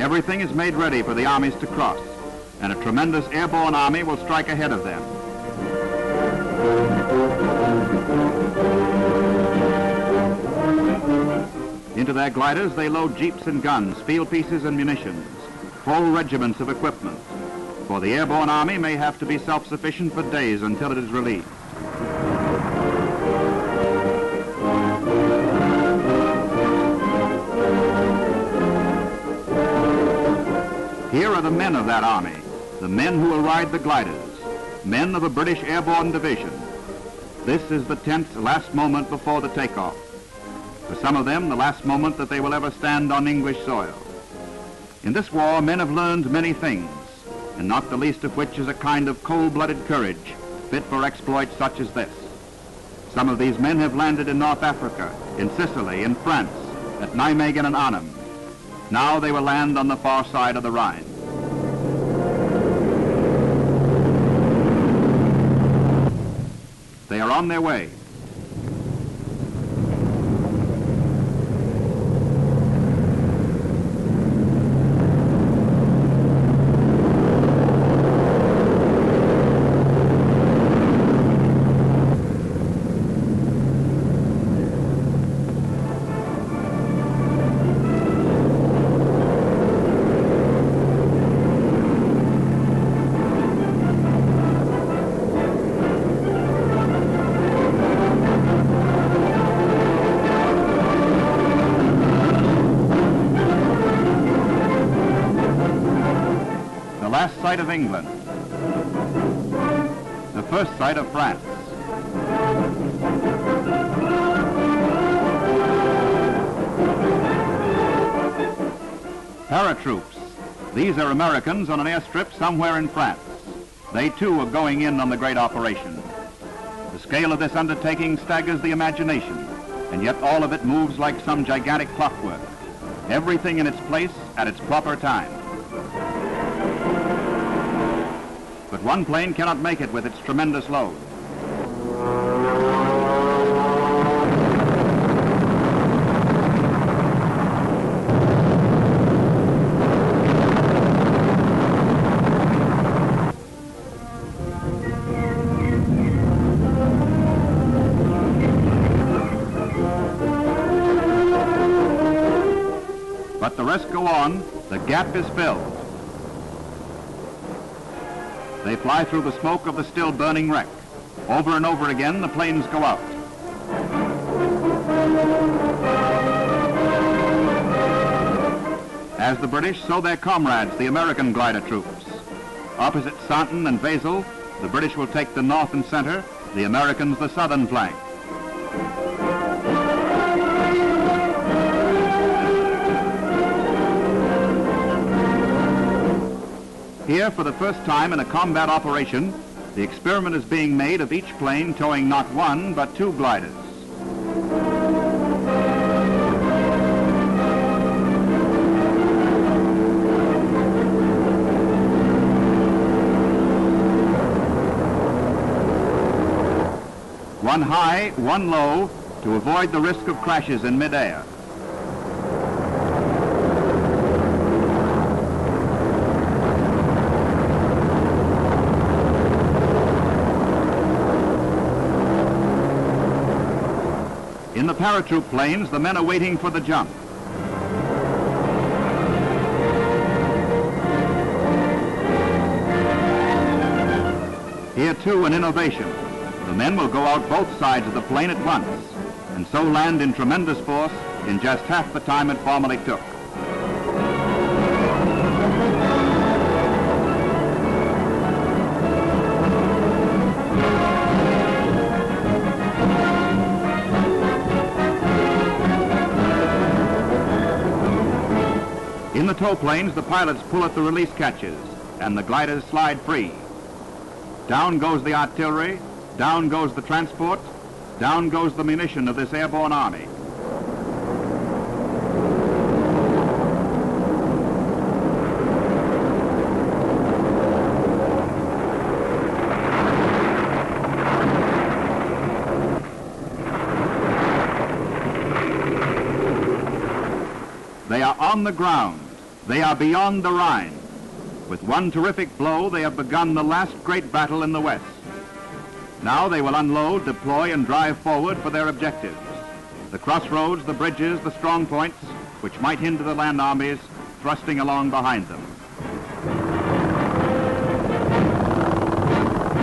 Everything is made ready for the armies to cross, and a tremendous airborne army will strike ahead of them. Into their gliders they load jeeps and guns, field pieces and munitions, full regiments of equipment, for the airborne army may have to be self-sufficient for days until it is relieved. Here are the men of that army, the men who will ride the gliders, men of a British airborne division. This is the tense last moment before the takeoff. For some of them, the last moment that they will ever stand on English soil. In this war, men have learned many things, and not the least of which is a kind of cold-blooded courage fit for exploits such as this. Some of these men have landed in North Africa, in Sicily, in France, at Nijmegen and Arnhem. Now they will land on the far side of the Rhine. They are on their way. Last sight of England, the first sight of France. Paratroops. These are Americans on an airstrip somewhere in France. They too are going in on the great operation. The scale of this undertaking staggers the imagination, and yet all of it moves like some gigantic clockwork. Everything in its place at its proper time. But one plane cannot make it with its tremendous load. But the rest go on. The gap is filled. They fly through the smoke of the still burning wreck. Over and over again, the planes go out. As the British, so their comrades, the American glider troops. Opposite Sainton and Wesel, the British will take the north and center, the Americans the southern flank. Here, for the first time in a combat operation, the experiment is being made of each plane towing not one, but two gliders. One high, one low, to avoid the risk of crashes in midair. In the paratroop planes, the men are waiting for the jump. Here too, an innovation. The men will go out both sides of the plane at once, and so land in tremendous force in just half the time it formerly took. In the tow planes, the pilots pull at the release catches, and the gliders slide free. Down goes the artillery, down goes the transport, down goes the munition of this airborne army. They are on the ground, They are beyond the Rhine. With one terrific blow, they have begun the last great battle in the West. Now they will unload, deploy, and drive forward for their objectives. The crossroads, the bridges, the strong points, which might hinder the land armies thrusting along behind them.